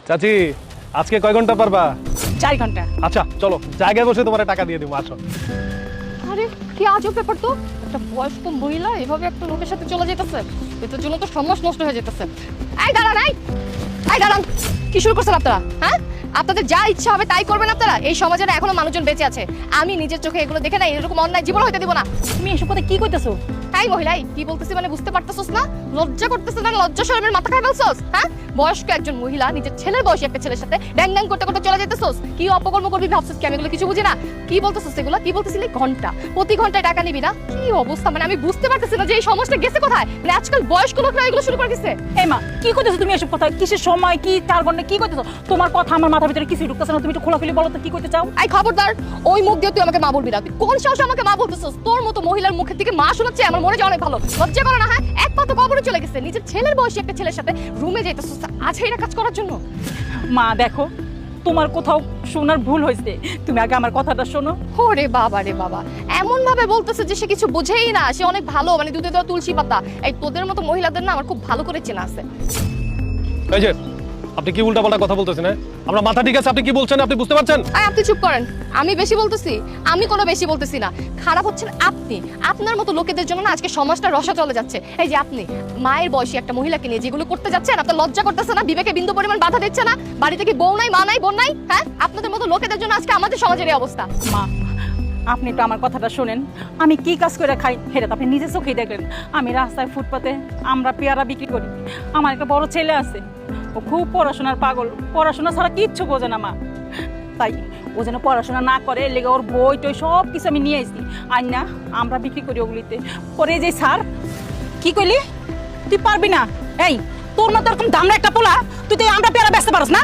চাচি আজকে কয় ঘন্টা পারবা? 4 ঘন্টা। আচ্ছা চলো জায়গায় বসে তোমার টাকা দিয়ে দেবো, আসো। আরে কি আজব ব্যাপার তো, একটা বয়স্ক মহিলা এভাবে একটা লোকের সাথে চলে যেতেছে, এটার জন্য তো সমাজ নষ্ট হয়ে যেতেছে। এই দাঁড়ান, এই দাঁড়ান, কি শুরু করছেন আপনারা? হ্যাঁ, আপনাদের যা ইচ্ছা হবে তাই করবেন আপনারা। এই সমাজে না এখনো মানুষজন বেঁচে আছে, আমি নিজের চোখে এগুলো দেখে না এরকম অন্যায় জীবন হইতে দিব না। তুমি এসব কথা কি কইতেছো? এই মহিলাই কি বলতেছি মানে বুঝতে পারতেছস না? লজ্জা করতেছ না? লজ্জা শরমের মাথা খাই ফেলছস? হ্যাঁ, বয়স্ক একজন মহিলা নিজের ছেলের বয়সী একটা ছেলের সাথে ড্যাং ড্যাং করতে করতে চলে যেতেছস। কি অপকর্ম করবি ভাবছস কি? আমি এগুলো কিছু বুঝি না। কি বলতেছস এগুলো? কি বলতেছিলি? ঘন্টা প্রতি ঘন্টায় টাকা নিবি না? কি অবস্থা, মানে আমি বুঝতে পারতেছি না যে এই সমাজটা গেছে কোথায়। মানে আজকাল বয়স্ক লোকরা এগুলো শুরু করে দিছে। এই মা কি কইতেছো তুমি এসব কথা? কিসের সময়, কি 4 ঘন্টা, কি কইতেছো? তোমার কথা আমার মাথার ভিতরে কিছু ঢুকতেছে না। তুমি একটু খোলাখুলি বলো তো কি কইতে চাও? এই খবরদার, ওই মুখ দিয়ে তুই আমাকে মা বলবি না। তুই কোন সাহসে আমাকে মা বলতেছস? তোর মতো মহিলার মুখের থেকে মা শোনাচ্ছে আমার মনে যে অনেক ভালো। লজ্জা করে না? হ্যাঁ, এক পা তো কবরে চলে গেছে, নিজের ছেলের বয়সী একটা ছেলের সাথে রুমে যাইতেছস আজ এইটা কাজ করার জন্য। মা দেখো, তোমার কোথাও শোনার ভুল হয়েছে। তুমি আগে আমার কথাটা শোনো। ওরে বাবা রে বাবা, এমন ভাবে বলতেছে যে সে কিছু বুঝেই না, সে অনেক ভালো, মানে দুধে দেওয়া তুলসী পাতা। এই তোদের মতো মহিলাদের না আমার খুব ভালো করে চেনা আছে। এই যে আপনি কি উল্টাপাল্টা কথা বলতেছেন? আমরা মাথা ঠিক আছে, আপনি কি বলছেন আপনি বুঝতে পারছেন? আপনি চুপ করেন। আমি বেশি বলতেছি? আমি কোনো বেশি বলতেছি না। খারাপ হচ্ছেন আপনি। আপনার মতো লোকেদের জন্য না আজকে সমাজটা রসা চলে যাচ্ছে। এই যে আপনি মায়ের বয়সী একটা মহিলাকে নিয়ে যেগুলো করতে যাচ্ছেন, আপনার লজ্জা করতেছে না? বিবেকে বিন্দু পরিমাণ বাধা দিচ্ছে না? বাড়িতে কি বউ নাই, মা নাই, বোন নাই? হ্যাঁ, আপনাদের মতো লোকেদের জন্য আজকে আমাদের সমাজের এই অবস্থা। মা আপনি একটু আমার কথাটা শোনেন। আমি কি কাজ করে খাই সেটা তো আপনি নিজে চোখেই দেখলেন। আমি রাস্তায় ফুটপাতে আমরা পেয়ারা বিক্রি করি। আমার একটা বড় ছেলে আছে, ও খুব পড়াশোনার পাগল, পড়াশোনা ছাড়া কিচ্ছু বোঝে না মা। তাই ও যেন পড়াশোনা না করে, এর লেগে ওর বই টই সব কিছু আমি নিয়ে আসি। আর না আমরা বিক্রি করি ওগুলিতে। পরে যে স্যার কি কইলি তুই পারবি না? এই তোর মতো এরকম দামড়া একটা পোলা, তুই তো আমরা পেয়ারা বেচতে পারস না?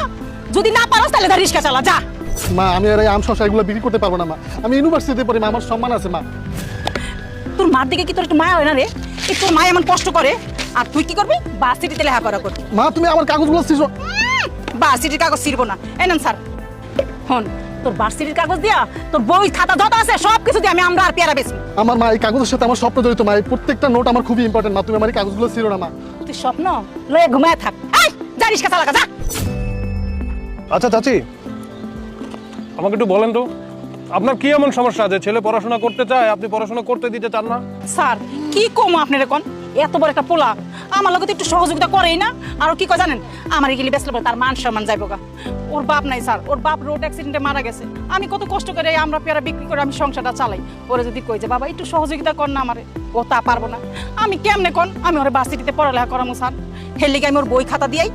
যদি না পারস তাহলে তার রিক্সা চালা যা। মা আমি আর এই আম শসা এগুলো বিক্রি করতে পারবো না মা। আমি ইউনিভার্সিটিতে পড়ি মা, আমার সম্মান আছে মা। তোর মার দিকে কি তোর একটু মায়া হয় না রে? এই তোর মা এমন কষ্ট করে আর তুই কি করবি? বাসিটিতে লেখাপড়া করবি। মা তুমি আমার কাগজগুলো ছিঁড়ো। বাসিটির কাগজ ছিড়বো না। এনেন স্যার হন, তোর বাসিটির কাগজ দিয়া তোর বই খাতা যত আছে সব কিছু দিয়ে আমি আমরা আর পেয়ারা বেচবো। আমার মা এই কাগজের সাথে আমার স্বপ্ন জড়িত মা। এই প্রত্যেকটা নোট আমার খুবই ইম্পর্টেন্ট মা। তুমি আমার এই কাগজগুলো ছিঁড়ো না মা। তুই স্বপ্ন লয়ে ঘুমায় থাক। এই যা রিক্সা চালা যা। আচ্ছা চাচি আমাকে একটু বলেন তো, আপনার কি এমন সমস্যা যে ছেলে পড়াশোনা করতে চায় আপনি পড়াশোনা করতে দিতে চান না? স্যার কি কম আপনার এখন এত বড় একটা পোলা আমার লগে তো একটু সহযোগিতা করেই না। আর কি কয় জানেন? আমার এগুলি বেচলে পরে তার মান সম্মান যাইব গা। ওর বাপ নাই স্যার, ওর বাপ রোড অ্যাক্সিডেন্টে মারা গেছে। আমি কত কষ্ট করে আমরা পেয়ারা বিক্রি করে আমি সংসারটা চালাই। ওরা যদি কই যে বাবা একটু সহযোগিতা কর না আমারে, ও তা পারবো না। আমি কেমনে কোন আমি ওর বাসিটিতে পড়ালেখা করামু স্যার? হের লিগে আমি ওর বই খাতা দিয়াই